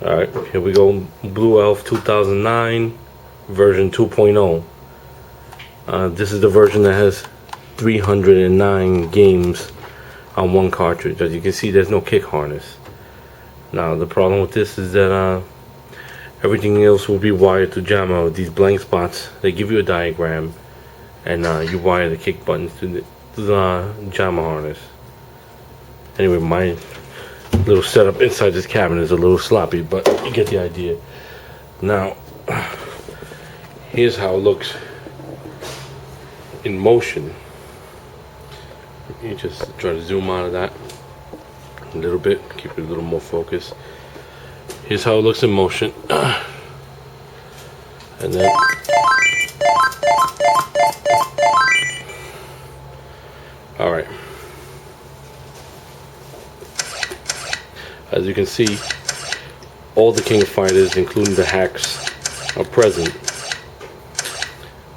Alright, here we go. Blue Elf 2009 version 2.0. This is the version that has 309 games on one cartridge. As you can see, there's no kick harness. Now the problem with this is that everything else will be wired to JAMMA with these blank spots. They give you a diagram, and you wire the kick buttons to the JAMMA harness. Anyway, my little setup inside this cabinet is a little sloppy, but you get the idea. Now, here's how it looks in motion. You just try to zoom out of that a little bit, keep it a little more focused. Here's how it looks in motion. And then alright. As you can see, all the King of Fighters, including the hacks, are present.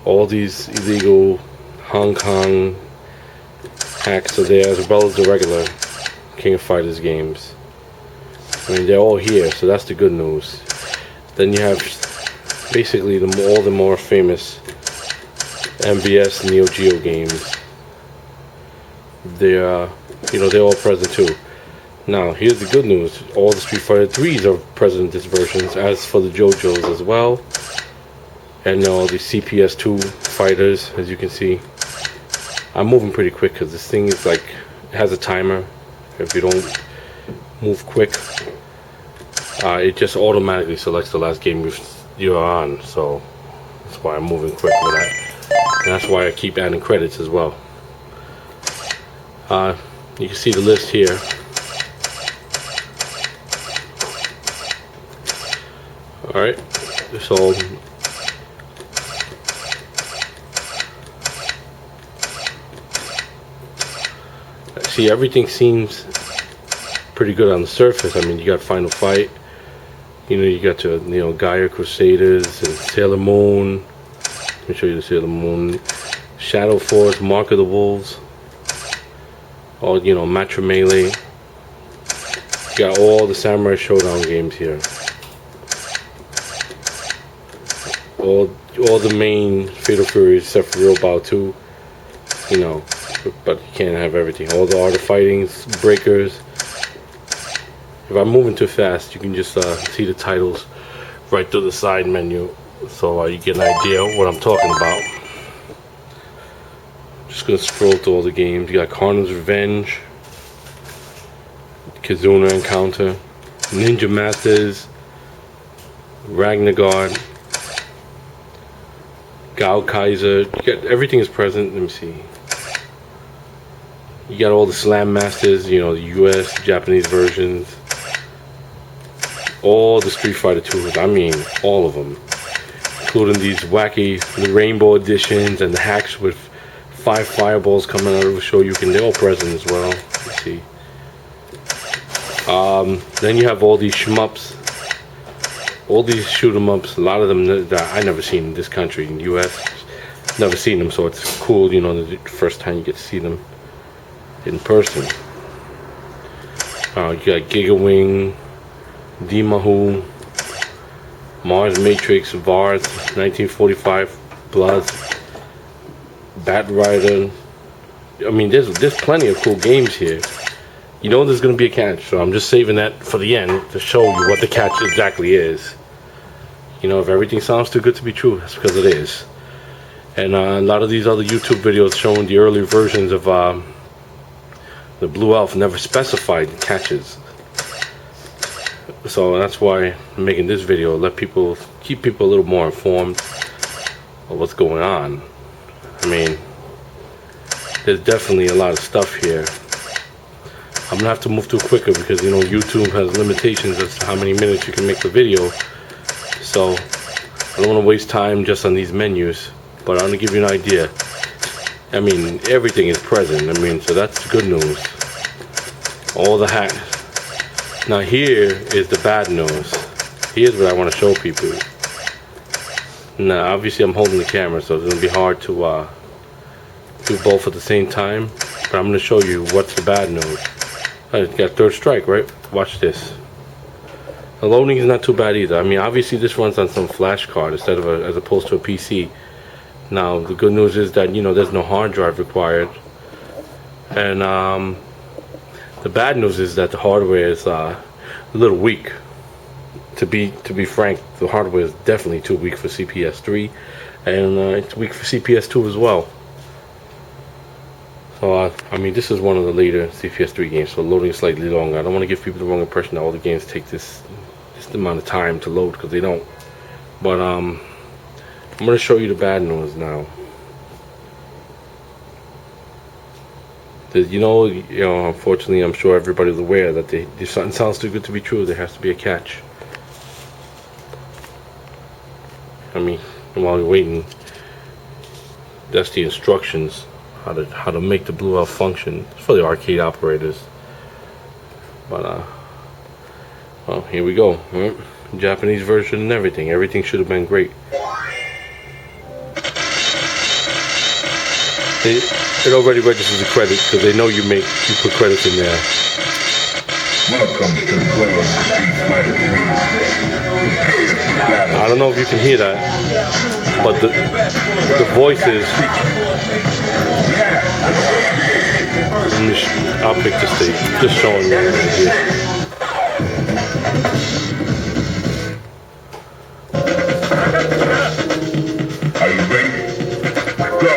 All these illegal Hong Kong hacks are there, as well as the regular King of Fighters games. I mean, they're all here, so that's the good news. Then you have basically all the more famous MVS Neo-Geo games. They're they're all present too. Now, here's the good news. All the Street Fighter 3s are present in this version, as for the JoJo's as well. And all the CPS 2 fighters, as you can see. I'm moving pretty quick because this thing is like, it has a timer. If you don't move quick, it just automatically selects the last game you're on. So, that's why I'm moving quick with that. And that's why I keep adding credits as well. You can see the list here. Alright, so see, everything seems pretty good on the surface. I mean, you got Final Fight, you got your Gaia Crusaders and Sailor Moon. Let me show you the Sailor Moon. Shadow Force, Mark of the Wolves, all Matcha Melee. You got all the Samurai Showdown games here. All the main Fatal Furies except for Real Bow 2, but you can't have everything. All the Art of Fighting, Breakers. If I'm moving too fast, you can just see the titles right through the side menu, so you get an idea of what I'm talking about. Just gonna scroll through all the games. You got Karna's Revenge, Kizuna Encounter, Ninja Masters, Ragnargard, Gao Kaiser. You got everything is present. Let me see. You got all the Slam Masters, the US, Japanese versions. All the Street Fighter 2s, I mean all of them. Including these wacky, the Rainbow Editions and the hacks with 5 fireballs coming out of the show. They're all present as well. Let's see. Then you have all these shmups. All these shoot 'em ups, a lot of them that I never seen in this country, in the US. Never seen them, so it's cool, the first time you get to see them in person. You got Giga Wing, D-Mahu, Mars Matrix, Vars, 1945, Bloods, Bat Rider. I mean, there's plenty of cool games here. There's going to be a catch, so I'm just saving that for the end to show you what the catch exactly is. If everything sounds too good to be true, that's because it is. And a lot of these other YouTube videos showing the early versions of the Blue Elf never specified catches. So that's why I'm making this video, keep people a little more informed of what's going on. I mean, there's definitely a lot of stuff here. I'm gonna have to move through quicker because YouTube has limitations as to how many minutes you can make the video. So I don't want to waste time just on these menus, but I'm gonna give you an idea. I mean, everything is present. I mean, so that's good news. All the hacks. Now here is the bad news. Here's what I want to show people. Now obviously I'm holding the camera, so it's gonna be hard to do both at the same time. But I'm gonna show you what's the bad news. I got third strike, right? Watch this. The loading is not too bad either. I mean, obviously this runs on some flash card instead of as opposed to a PC. Now the good news is that, you know, there's no hard drive required, and the bad news is that the hardware is a little weak. To be frank, the hardware is definitely too weak for CPS 3, and it's weak for CPS 2 as well. So I mean, this is one of the later CPS 3 games, so loading is slightly longer. I don't want to give people the wrong impression that all the games take this amount of time to load, because they don't. But I'm going to show you the bad news now. You know, unfortunately, I'm sure everybody's aware that if something sounds too good to be true, there has to be a catch. I mean, while you're waiting, that's the instructions how to make the Blue Elf function. It's for the arcade operators. But well, here we go. Right? Japanese version and everything. Everything should have been great. It already registers the credits because they know you put credits in there. Welcome to I don't know if you can hear that, but the voices. I'll pick the stage. Just showing you right here. Are you ready? Go!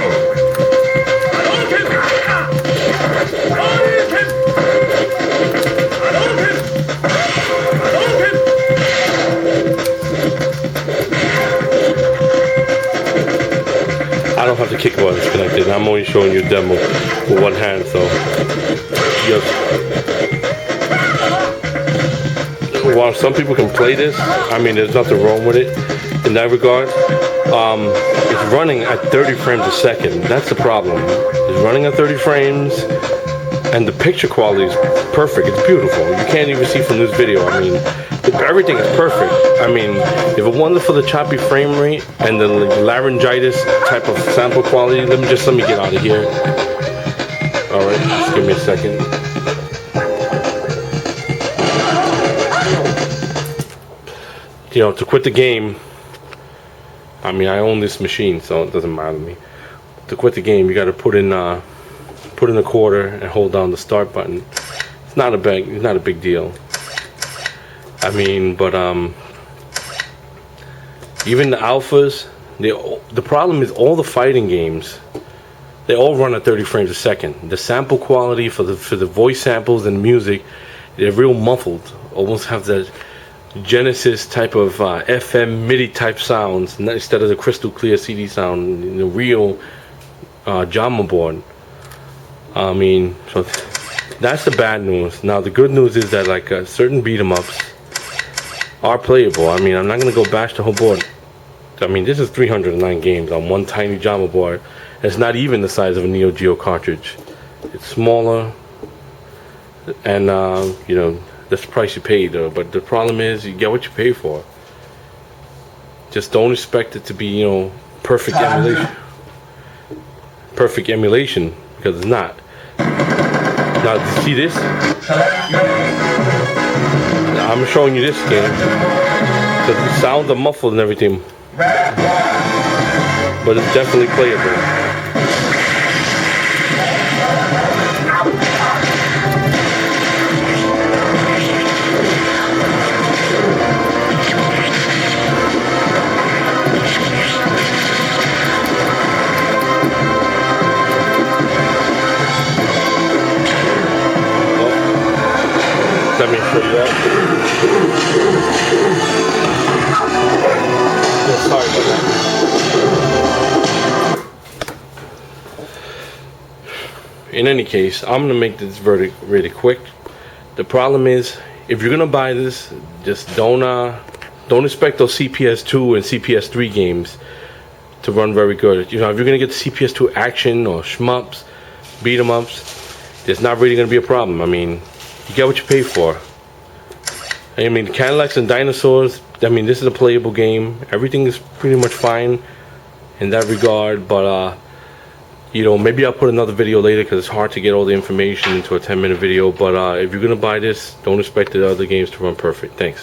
I don't have the kick buttons connected. I'm only showing you a demo with one hand, so yes. While some people can play this, I mean, there's nothing wrong with it in that regard. It's running at 30 frames a second. That's the problem. It's running at 30 frames, and the picture quality is perfect. It's beautiful. You can't even see from this video. I mean, everything is perfect. I mean, if it wasn't for the choppy frame rate and the laryngitis type of sample quality, let me get out of here. All right, just give me a second. You know, to quit the game, I mean, I own this machine, so it doesn't matter to me. To quit the game, you got to put in a quarter and hold down the start button. It's not a big deal. I mean, but even the alphas, the problem is all the fighting games, they all run at 30 frames a second. The sample quality for the voice samples and music, they're real muffled. Almost have that Genesis type of FM MIDI type sounds instead of the crystal clear CD sound, the real JAMMA board. I mean, so that's the bad news. Now the good news is that like certain beat 'em ups are playable. I mean, I'm not gonna go bash the whole board. I mean, this is 309 games on one tiny JAMMA board. It's not even the size of a Neo-Geo cartridge. It's smaller, and you know, that's the price you pay though. But the problem is, you get what you pay for. Just don't expect it to be, you know, perfect emulation. Perfect emulation, because it's not. Now, see this? I'm showing you this game because the sounds are muffled and everything, but it's definitely playable. Let me show you that. Yeah, sorry about that. In any case, I'm gonna make this verdict really quick. The problem is, if you're gonna buy this, just don't expect those CPS 2 and CPS 3 games to run very good. You know, if you're gonna get the CPS 2 action or SHMUPS, beat 'em ups, there's not really gonna be a problem. I mean, you get what you pay for. I mean, Cadillacs and Dinosaurs, I mean, this is a playable game. Everything is pretty much fine in that regard, but you know, maybe I'll put another video later because it's hard to get all the information into a 10-minute video. But if you're gonna buy this, don't expect the other games to run perfect. Thanks.